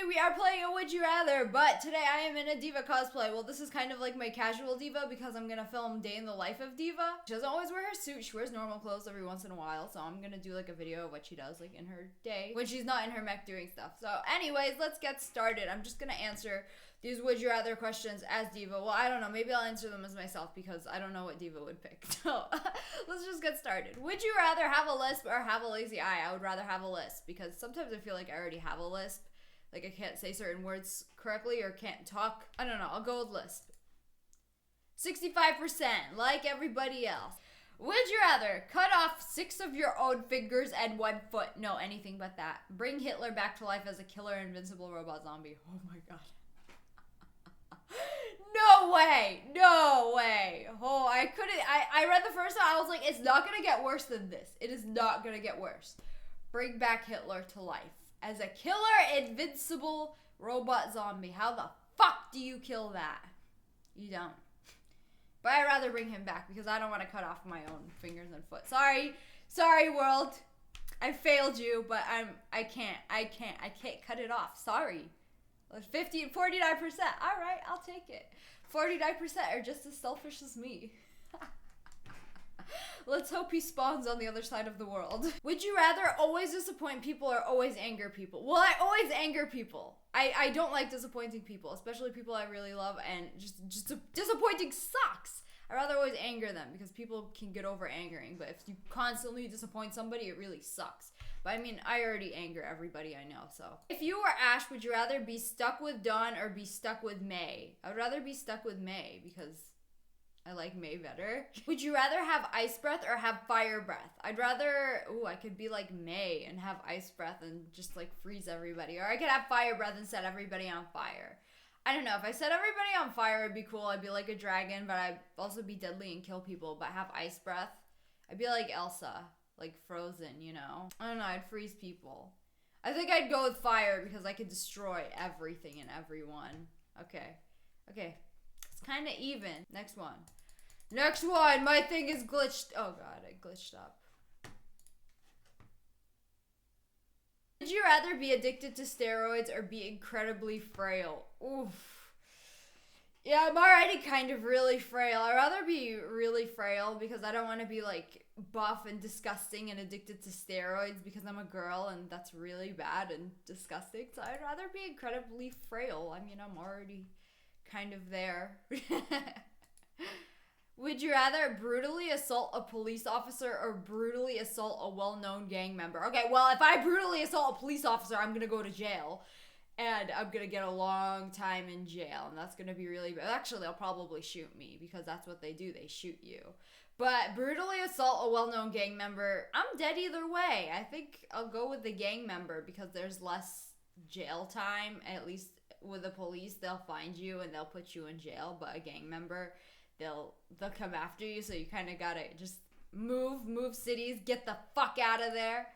Today we are playing a Would You Rather, but today I am in a diva cosplay. Well, this is kind of like my casual diva because I'm gonna film day in the life of diva. She doesn't always wear her suit, she wears normal clothes every once in a while, so I'm gonna do like a video of what she does like in her day when she's not in her mech doing stuff. So anyways, let's get started. I'm just gonna answer these Would You Rather questions as diva. Well, I don't know, maybe I'll answer them as myself because I don't know what diva would pick. So let's just get started. Would you rather have a lisp or have a lazy eye? I would rather have a lisp because sometimes I feel like I already have a lisp. Like I can't say certain words correctly or can't talk. I don't know, I'll go with lisp. 65%, like everybody else. Would you rather cut off 6 of your own fingers and 1 foot? No, anything but that. Bring Hitler back to life as a killer invincible robot zombie. Oh my god. No way! No way! Oh, I couldn't. I read the first one. I was like, it's not gonna get worse than this. It is not gonna get worse. Bring back Hitler to life as a killer invincible robot zombie. How the fuck do you kill that? You don't. But I'd rather bring him back because I don't want to cut off my own fingers and foot. Sorry world. I failed you, but I can't cut it off. Sorry. 49%. All right, I'll take it. 49% are just as selfish as me. Let's hope he spawns on the other side of the world. Would you rather always disappoint people or always anger people? Well, I always anger people. I don't like disappointing people, especially people I really love, and just disappointing sucks. I'd rather always anger them because people can get over angering, but if you constantly disappoint somebody, it really sucks. But I mean, I already anger everybody I know, so. If you were Ash, would you rather be stuck with Dawn or be stuck with May? I would rather be stuck with May because I like May better. Would you rather have ice breath or have fire breath? I'd rather, I could be like May and have ice breath and just like freeze everybody. Or I could have fire breath and set everybody on fire. I don't know, if I set everybody on fire, it'd be cool. I'd be like a dragon, but I'd also be deadly and kill people. But have ice breath, I'd be like Elsa, like Frozen, you know? I don't know, I'd freeze people. I think I'd go with fire because I could destroy everything and everyone. Okay. It's kind of even. Next one. My thing is glitched. Oh god, I glitched up. Would you rather be addicted to steroids or be incredibly frail? Oof. Yeah, I'm already kind of really frail. I'd rather be really frail because I don't want to be like buff and disgusting and addicted to steroids because I'm a girl and that's really bad and disgusting. So I'd rather be incredibly frail. I mean, I'm already kind of there. Would you rather brutally assault a police officer or brutally assault a well-known gang member? Okay, well, if I brutally assault a police officer, I'm gonna go to jail. And I'm gonna get a long time in jail. And that's gonna be really bad. Actually, they'll probably shoot me because that's what they do. They shoot you. But brutally assault a well-known gang member, I'm dead either way. I think I'll go with the gang member because there's less jail time. At least with the police, they'll find you and they'll put you in jail. But a gang member, they'll come after you, so you kind of gotta just move cities, get the fuck out of there.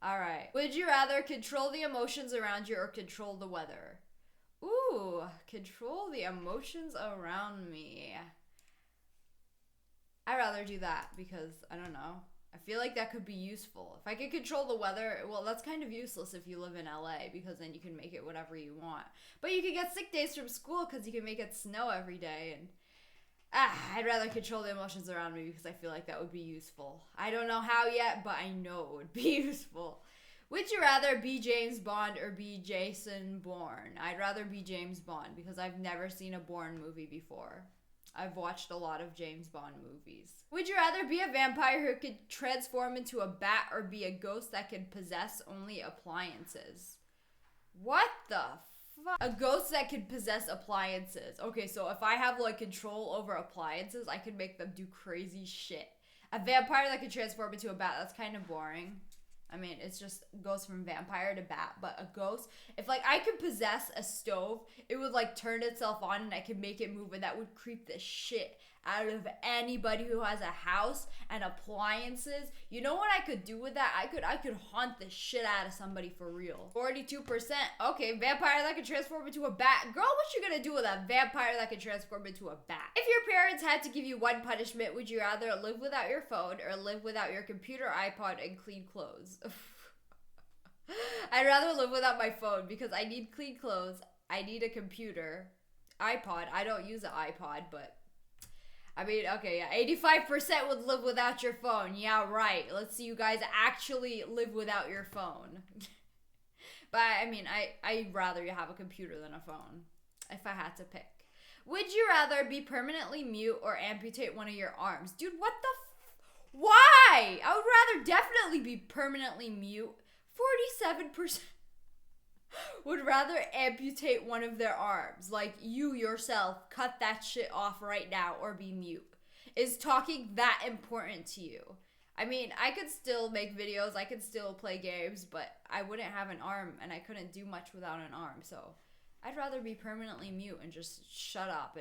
All right. Would you rather control the emotions around you or control the weather? Ooh, control the emotions around me. I'd rather do that because, I don't know, I feel like that could be useful. If I could control the weather, well, that's kind of useless if you live in LA because then you can make it whatever you want. But you could get sick days from school because you can make it snow every day and I'd rather control the emotions around me because I feel like that would be useful. I don't know how yet, but I know it would be useful. Would you rather be James Bond or be Jason Bourne? I'd rather be James Bond because I've never seen a Bourne movie before. I've watched a lot of James Bond movies. Would you rather be a vampire who could transform into a bat or be a ghost that could possess only appliances? What the a ghost that can possess appliances. Okay, so if I have like control over appliances, I can make them do crazy shit. A vampire that can transform into a bat, that's kind of boring. I mean, it's just goes from vampire to bat, but a ghost, if like I could possess a stove, it would like turn itself on and I could make it move and that would creep the shit out of anybody who has a house and appliances. You know what I could do with that? I could haunt the shit out of somebody for real. 42%. Okay, vampire that can transform into a bat. Girl, what you gonna do with a vampire that can transform into a bat? If your parents had to give you one punishment, would you rather live without your phone or live without your computer, iPod, and clean clothes? I'd rather live without my phone because I need clean clothes. I need a computer. iPod. I don't use an iPod, but I mean, okay, yeah, 85% would live without your phone. Yeah, right. Let's see you guys actually live without your phone. But I mean, I'd rather you have a computer than a phone if I had to pick. Would you rather be permanently mute or amputate one of your arms? Dude, what the why? I would rather definitely be permanently mute. 47% would rather amputate one of their arms. Like, you yourself, cut that shit off right now or be mute. Is talking that important to you? I mean, I could still make videos, I could still play games, but I wouldn't have an arm and I couldn't do much without an arm. So I'd rather be permanently mute and just shut up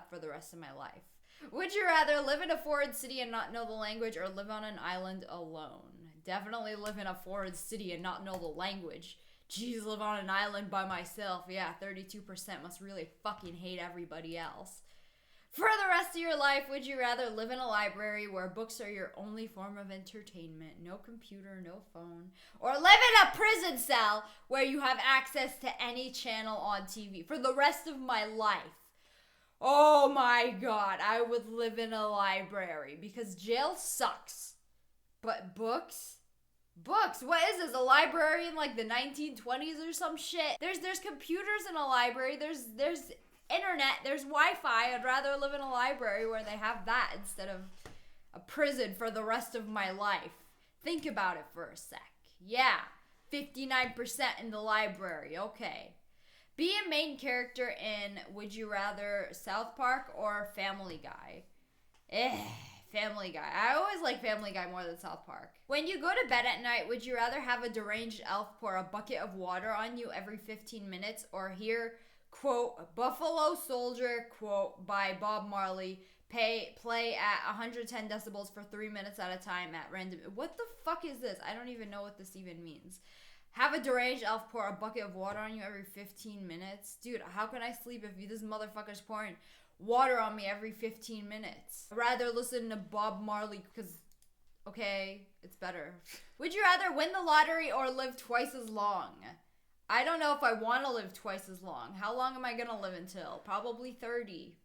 for the rest of my life. Would you rather live in a foreign city and not know the language or live on an island alone? Definitely live in a foreign city and not know the language. Jeez, live on an island by myself. Yeah, 32% must really fucking hate everybody else. For the rest of your life, would you rather live in a library where books are your only form of entertainment, no computer, no phone, or live in a prison cell where you have access to any channel on TV for the rest of my life? Oh my god, I would live in a library because jail sucks. But books? Books? What is this? A library in like the 1920s or some shit? There's computers in a library. There's internet. There's Wi-Fi. I'd rather live in a library where they have that instead of a prison for the rest of my life. Think about it for a sec. Yeah, 59% in the library. Okay. Be a main character in Would You Rather South Park or Family Guy? Family Guy. I always like Family Guy more than South Park. When you go to bed at night, would you rather have a deranged elf pour a bucket of water on you every 15 minutes or hear, quote, Buffalo Soldier, quote, by Bob Marley, play at 110 decibels for 3 minutes at a time at random? What the fuck is this? I don't even know what this even means. Have a deranged elf pour a bucket of water on you every 15 minutes? Dude, how can I sleep if this motherfucker's pouring water on me every 15 minutes? I'd rather listen to Bob Marley because, okay, it's better. Would you rather win the lottery or live twice as long? I don't know if I want to live twice as long. How long am I going to live until? Probably 30.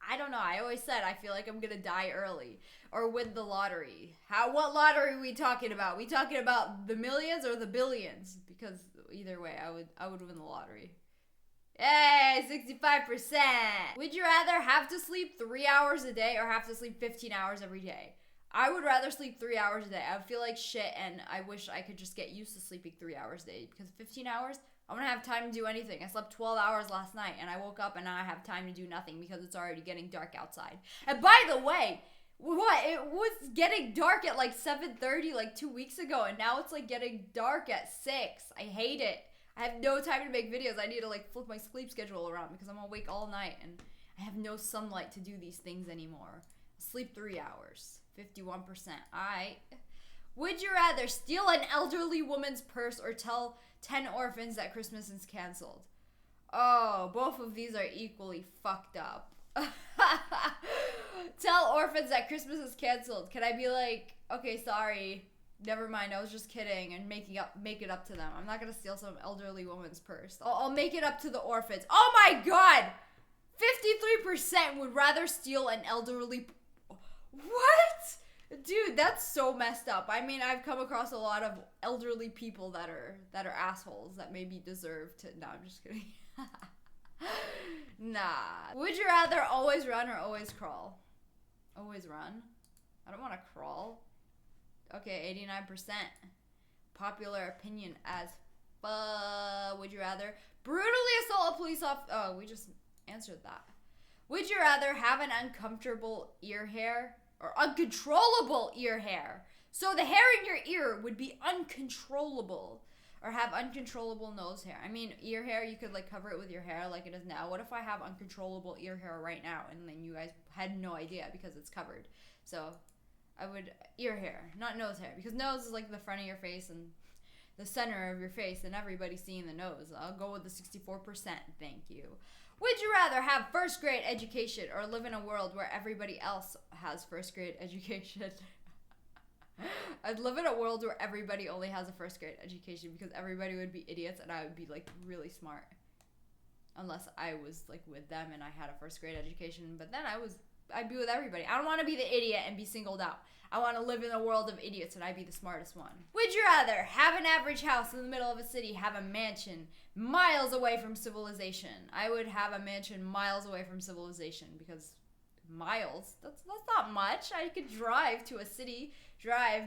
I don't know. I always said I feel like I'm going to die early or win the lottery. What lottery are we talking about? We talking about the millions or the billions? Because either way, I would win the lottery. Yay, 65%. Would you rather have to sleep 3 hours a day or have to sleep 15 hours every day? I would rather sleep 3 hours a day. I would feel like shit and I wish I could just get used to sleeping 3 hours a day because 15 hours, I'm going to have time to do anything. I slept 12 hours last night and I woke up and now I have time to do nothing because it's already getting dark outside. And by the way, it was getting dark at like 7:30 like 2 weeks ago and now it's like getting dark at 6. I hate it. I have no time to make videos. I need to like flip my sleep schedule around because I'm awake all night and I have no sunlight to do these things anymore. Sleep 3 hours. 51%. Would you rather steal an elderly woman's purse or tell 10 orphans that Christmas is canceled? Oh, both of these are equally fucked up. Tell orphans that Christmas is canceled. Can I be like, okay, sorry, never mind, I was just kidding, and make it up to them. I'm not gonna steal some elderly woman's purse. I'll make it up to the orphans. Oh my god! 53% would rather steal an elderly... What? Dude, that's so messed up. I mean, I've come across a lot of elderly people that are assholes that maybe deserve to... No, I'm just kidding. Nah. Would you rather always run or always crawl? Always run? I don't want to crawl. Okay, 89%. Popular opinion as fuck. Would you rather brutally assault a police officer? Oh, we just answered that. Would you rather have an uncomfortable ear hair or uncontrollable ear hair? So the hair in your ear would be uncontrollable. Or have uncontrollable nose hair. I mean, ear hair, you could like cover it with your hair like it is now. What if I have uncontrollable ear hair right now and then you guys had no idea because it's covered? So I would ear hair, not nose hair. Because nose is like the front of your face and the center of your face and everybody's seeing the nose. I'll go with the 64%. Thank you. Would you rather have first grade education or live in a world where everybody else has first grade education? I'd live in a world where everybody only has a first grade education because everybody would be idiots and I would be like really smart. Unless I was like with them and I had a first grade education, but then I'd be with everybody. I don't want to be the idiot and be singled out. I want to live in a world of idiots and I'd be the smartest one. Would you rather have an average house in the middle of a city, have a mansion miles away from civilization? I would have a mansion miles away from civilization because miles, that's not much. I could drive to a city,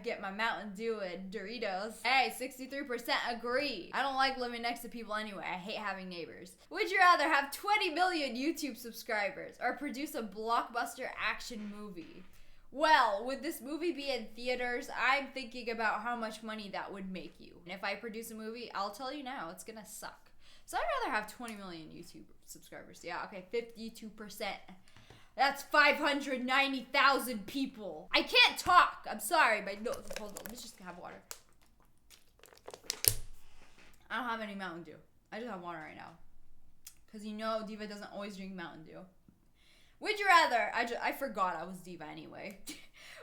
get my Mountain Dew and Doritos. Hey, 63% agree. I don't like living next to people anyway. I hate having neighbors. Would you rather have 20 million YouTube subscribers or produce a blockbuster action movie? Well, would this movie be in theaters? I'm thinking about how much money that would make you. And if I produce a movie, I'll tell you now, it's gonna suck. So I'd rather have 20 million YouTube subscribers. Yeah, okay, 52%. That's 590,000 people. I can't talk. I'm sorry. My nose. Hold on. Let me just have water. I don't have any Mountain Dew. I just have water right now. Because you know Diva doesn't always drink Mountain Dew. Would you rather... I forgot I was Diva anyway.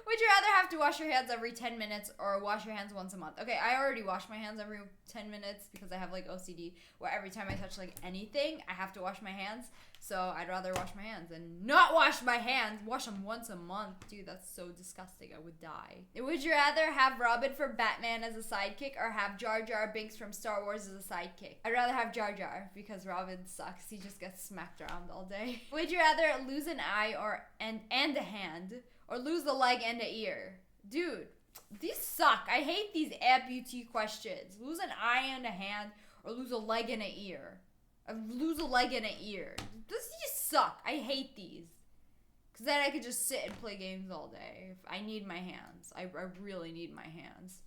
Would you rather have to wash your hands every 10 minutes or wash your hands once a month? Okay, I already wash my hands every 10 minutes because I have like OCD where every time I touch like anything, I have to wash my hands. So I'd rather wash my hands and not wash my hands. Wash them once a month. Dude, that's so disgusting. I would die. Would you rather have Robin from Batman as a sidekick or have Jar Jar Binks from Star Wars as a sidekick? I'd rather have Jar Jar because Robin sucks. He just gets smacked around all day. Would you rather lose an eye and a hand or lose a leg and an ear? Dude, these suck. I hate these amputee questions. Lose an eye and a hand or lose a leg and an ear. Lose a leg and an ear. These suck. I hate these. Because then I could just sit and play games all day. I need my hands. I really need my hands.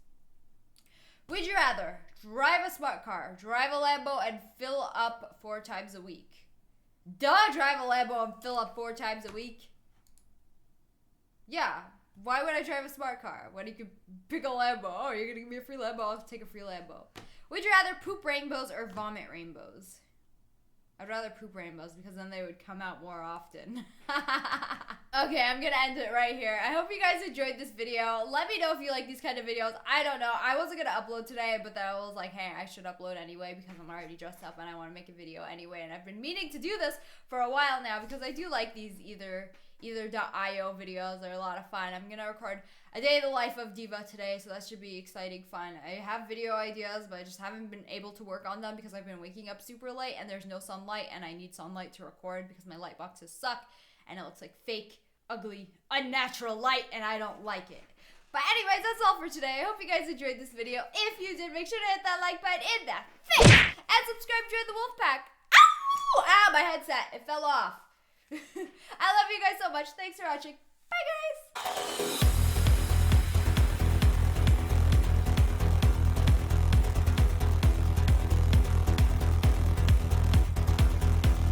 Would you rather drive a smart car, drive a Lambo, and fill up 4 times a week? Duh, drive a Lambo and fill up 4 times a week. Yeah. Why would I drive a smart car when you could pick a Lambo? Oh, you're going to give me a free Lambo? I'll take a free Lambo. Would you rather poop rainbows or vomit rainbows? I'd rather poop rainbows because then they would come out more often. Okay, I'm gonna end it right here. I hope you guys enjoyed this video. Let me know if you like these kind of videos. I don't know. I wasn't gonna upload today, but then I was like, hey, I should upload anyway because I'm already dressed up and I want to make a video anyway. And I've been meaning to do this for a while now because I do like these either.io videos. They're a lot of fun. I'm gonna record a day in the life of Diva today, so that should be exciting fun. I have video ideas, but I just haven't been able to work on them because I've been waking up super late and there's no sunlight and I need sunlight to record because my light boxes suck and it looks like fake, ugly, unnatural light and I don't like it. But anyways, that's all for today. I hope you guys enjoyed this video. If you did, make sure to hit that like button in the face and subscribe to join the wolf pack. Ow! Ah, my headset. It fell off. I love you guys so much. Thanks for watching. Bye, guys.